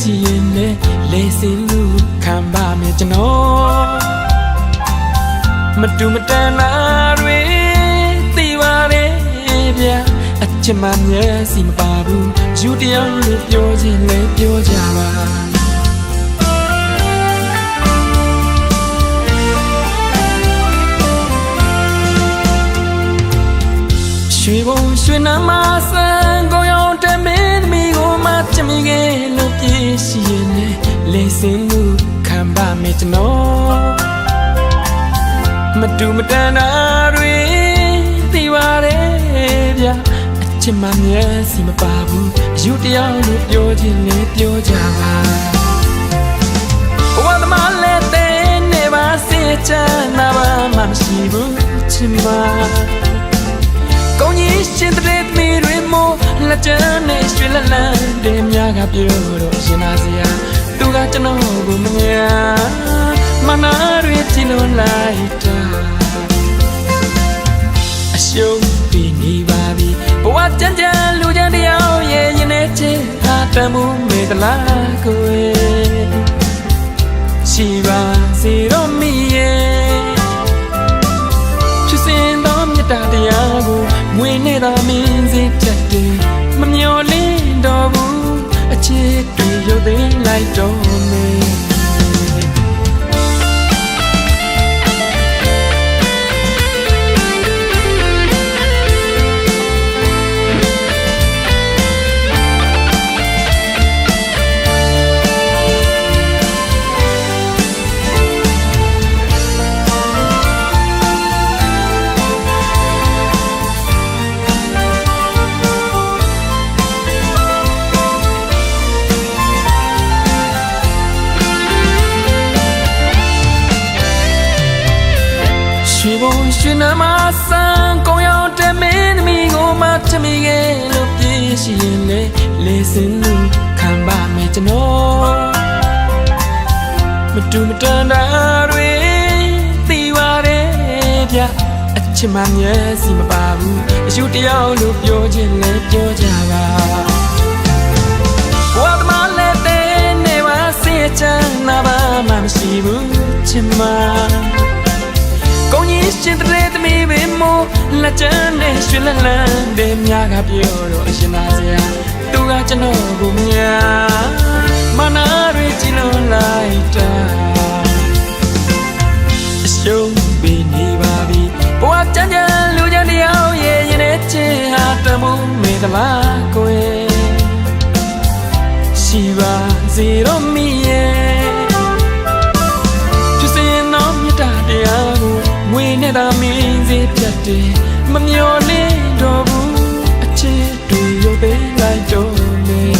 စီရင်လေလေစင်လူခံပါမယ်ကျွန်တော်မတူမတန်တာတွေသိပါတယ်ဗျာအချစ်မှမျက်စိမပါဘူးယူတယောက်လို့ပြောခြင်းလဲပြောကြပါရွှေဘုံရွှေနမဆန်ကိုရောင်တဲ့မင်းသမီးကိုမှချစ်မိခဲ့လို့ပြည့်ရှိရင်လေစင်မှုခံပါမယ်ကျွန်တော်မတူမတန်တာတွေသိပါတယ်ဗျာအချစ်မှမျက်စိမပါဘူးယူတယောက်လို့ပြောခြင်းလဲပြောကြပါဘဝသမားလည်းတဲ့နေပါစေချမ်းသာပါမှမရှိဘူးချစ်မကောင်းကြီးရှင်တဲ့မိတွေမို့လက်ချမ်းနဲ့ရွှေလလန်းတဲ့မြားကပြောတော့ရှင်သာစရာသူကကျွန်တော်ကိုမငြာမနာတွေကြည့်လို့လိုက်တာအရှုံးပြီးနေပါပြီဘဝကြမ်းကြမ်းလူချမ်းတယောက်ရဲ့ရင်ထဲချစ်ဟာတမှုမေတ္တာကိုရှိပါစေတော့မိရဲ့ဖြစ်စဉ်တော်မြတ်တရားကိုငွေနဲ့သာမင်းစေတက်တယ်မမျော်လင့်တော့ဘူးအချစ်တွေရုပ်သိမ်းလိုက်တော့မယ်ရွှေနမဆန်ကိုရောင်တဲ့မင်းသမီးကိုမှချစ်မိခဲ့လို့ပြည့်ရှိရင်လေစင်လူခံပါမယ်ကျွန်တော်မတူမတန်တာတွေသိပါတယ်ဗျာအချစ်မှမျက်စိမပါဘူးအရှုတယောက်လို့ပြောခြင်းလဲပြောကြပါဘဝသမားလည်းတဲ့နေပါစေချမ်းသာပါမှမရှိဘူးချစ်မကောင်းကြီးရှင်တဲ့သမီးပဲမို့လက်ချမ်းနဲ့ရွှေလလန်းတဲ့မြားကပြောတော့အရှင်သာစရာသူကကျွန်တော်ကိုမညာမနာတွေကြည့်လို့လိုက်တာအရှုံးပေးနေပါပြီဘဝကြမ်းကြမ်းလူချမ်းတယောက်ရဲ့ရင်ထဲချစ်ဟာတမှုမေတ္တာကိုရှိပါစေတော့မိရဲ့ဖြစ်စဉ်တော်မြတ်တရားကိုငွေနဲ့သာမင်းစေပြတ်တယ်မမျော်လင့်တော့ဘူးအချစ်တွေရုပ်သိမ်းလိုက်တော့မယ်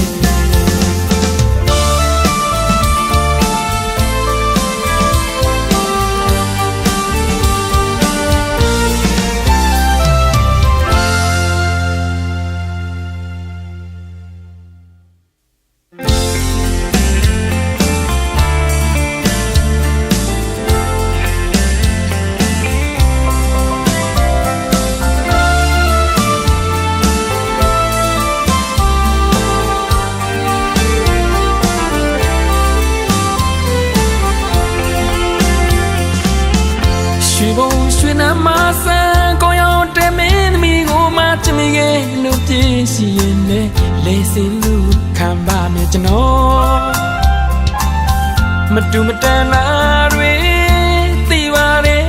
ရွှေဘုံရွှေနမဆန်ကိုရောင်တဲ့မင်းသမီးကိုမှချစ်မိခဲ့လို့ပြည့်ရှိရင်လေစင်လူခံပါမယ်ကျွန်တော်မတူမတန်တာတွေသိပါတယ်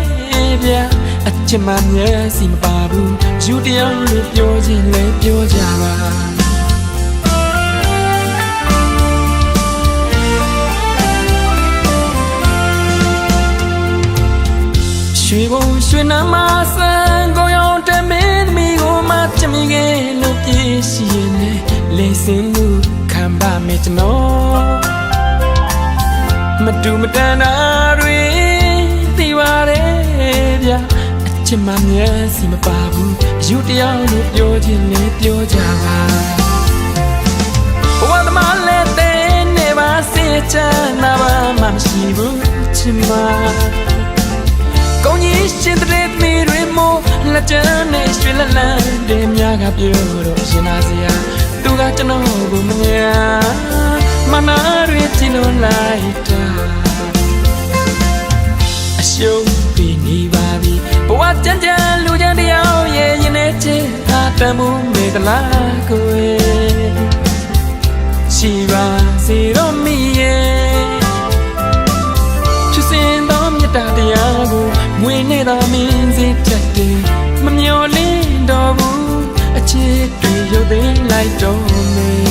ဗျာအချစ်မှမျက်စိမပါဘူးယူတယောက်လို့ပြောခြင်းလဲပြောကြပါရွှေဘုံရွှေနမဆန်ကိုရောင်တဲ့မင်းသမီးကိုမှချစ်မိခဲ့လို့ပြည့်ရှိရင်လေစင်မှုခံပါမယ်ကျွန်တော်မ မတူမတန်တာတွေသိပါတယ်ဗျာအချစ်မှမျက်စီမပါဘူးအယူတရားလို့ပြောခြင်းနဲ့ပြောကြပါဘဝသမားလည်းတဲ့နေပါစေချမ်းသာပါမရှိဘူးချစ်မကောင်းကြီးရှင်တဲ့မိတွေမို့လက်ချမ်းနဲ့ရွှေလလန်းတဲ့များကပြောတော့ရှင်သာစရာသူကကျွန်တော်ကိုမငြာမနာတွေကြည့်လို့လိုက်တာအရှုံးပြီးနေပါပြီဘဝကြမ်းကြမ်းလူချမ်းတရားရဲ့ရင်ထဲချစ်အားတမှုမေတ္တာကိုရှိပါစေတော့မိရဲ့ချစ်စင်သောမြတ်တရားကိုမွေနဲ့သာမင်းစေတတ်တယ်မမျော်လင့်တော့ဘူးအချစ်တွေရုပ်သိမ်းလိုက်တော့မယ်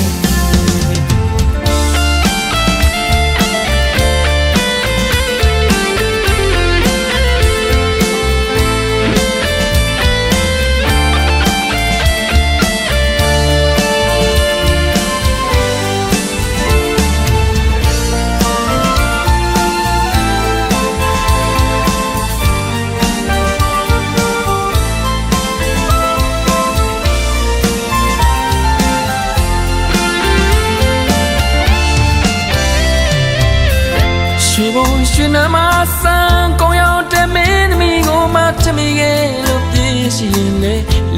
ရွှေနမဆန်းကောင်းရောက်တဲ့မင်းသမီးကိုမှချမိခဲ့လို့ပြည့်ရှိရင်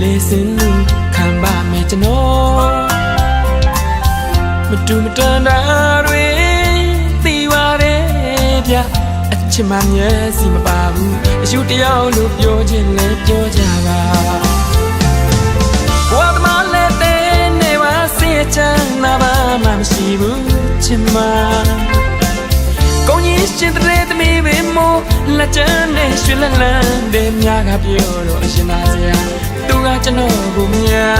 လေစင်လူခံပါမယ်ကျွန်တော်မတူမတန်တာတွေသိပါတယ်ဗျအချစ်မှမျက်စီမပါဘူးအယူတရားလို့ပြောခြင်းလဲပြောကြပါဘဝသမားလည်းတဲ့နေပါစေချမ်းသာပါမရှိဘူးချစ်မကောင်းကြီးရှင်တဲ့သမီးပဲမို့လက်ချမ်းနဲ့ရွှေလလန်းတဲ့များကပြောတော့ရှင်သာစရာသူကကျွန်တော်ကိုမြာ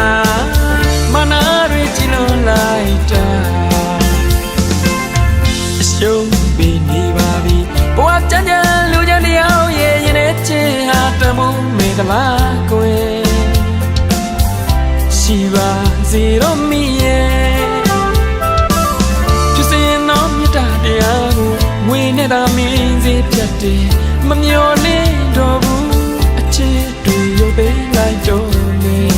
မနာတွေကြည့်လို့လိုက်တာအရှုံးပြီးနေပါပြီဘဝကြမ်းကြမ်းလူချမ်းတရားရဲ့ရင်ထဲချစ်ဟာတမှုမေတ္တာကိုရှိပါစေတော့မိရဲ့ဖြစ်စဉ်တော်မြတ်တရားကိုဝေနဲ့သာမင်းစေပြတ်တယ်မမျော်လင့်တော့ဘူးအချစ်တွေရုပ်သိမ်းလိုက်တော့မယ်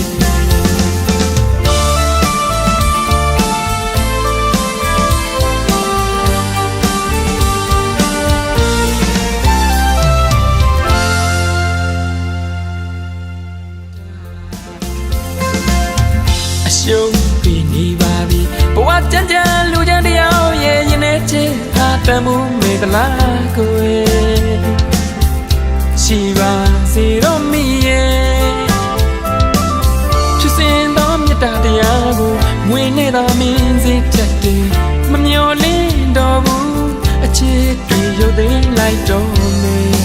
အရှုံးပြီးနေပါပြီဘဝကြမ်းကြမ်းလူချမ်းတရားရဲ့ရင်ထဲချစ်တမှုမေတ္တာကိုရှိပါစေတော့မိရဲ့ဖြစ်စဉ်သောမြတ်တရားကိုမွေနဲ့သာမင်းစေတတ်တယ်မမျော်လင့်တော့ဘူးအချစ်တွေရုပ်သိမ်းလိုက်တော့မယ်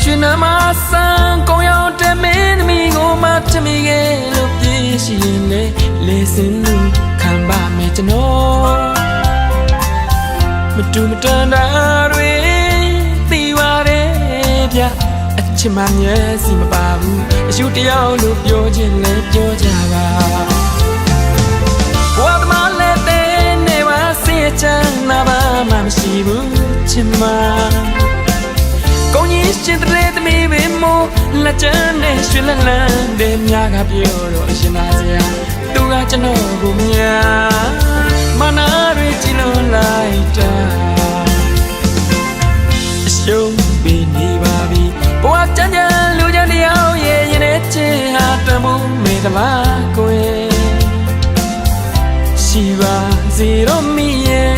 ရွှေနမဆန်းကောင်းရောက်တဲ့မင်းသမီးကိုမှချမိခဲ့လို့ပြည့်ရှိရင်လေစင်လူခံပါမယ်ကျွန်တော်မတူမတန်တာတွေသိပါတယ်ဗျအချစ်မှမျက်စီမပါဘူးအယူတရားလို့ပြောခြင်းလဲပြောကြပါဘဝသမားလည်းတဲ့နေပါစေချမ်းသာပါမရှိဘူးချစ်မကောင်းကြီးရှင်တဲ့သမီးပဲမို့လက်ချမ်းနဲ့ရွှေလလန်းတဲ့များကပြောတော့ရှင်သာစရာသူကကျွန်တော်ကိုမြာမနာတွေကြည့်လို့လိုက်တာအရှုံးပြီးနေပါပြီဘဝကြမ်းကြမ်းလူချမ်းတရားရဲ့ရင်ထဲချစ်ဟာတမှုမေတ္တာကိုရှိပါစေတော့မိရဲ့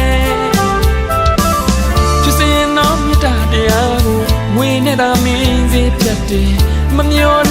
ဖြစ်စဉ်တော်မြတ်တရားကိုဝေနဲ့သာမင်းစေပြတ်တယ်မမျော်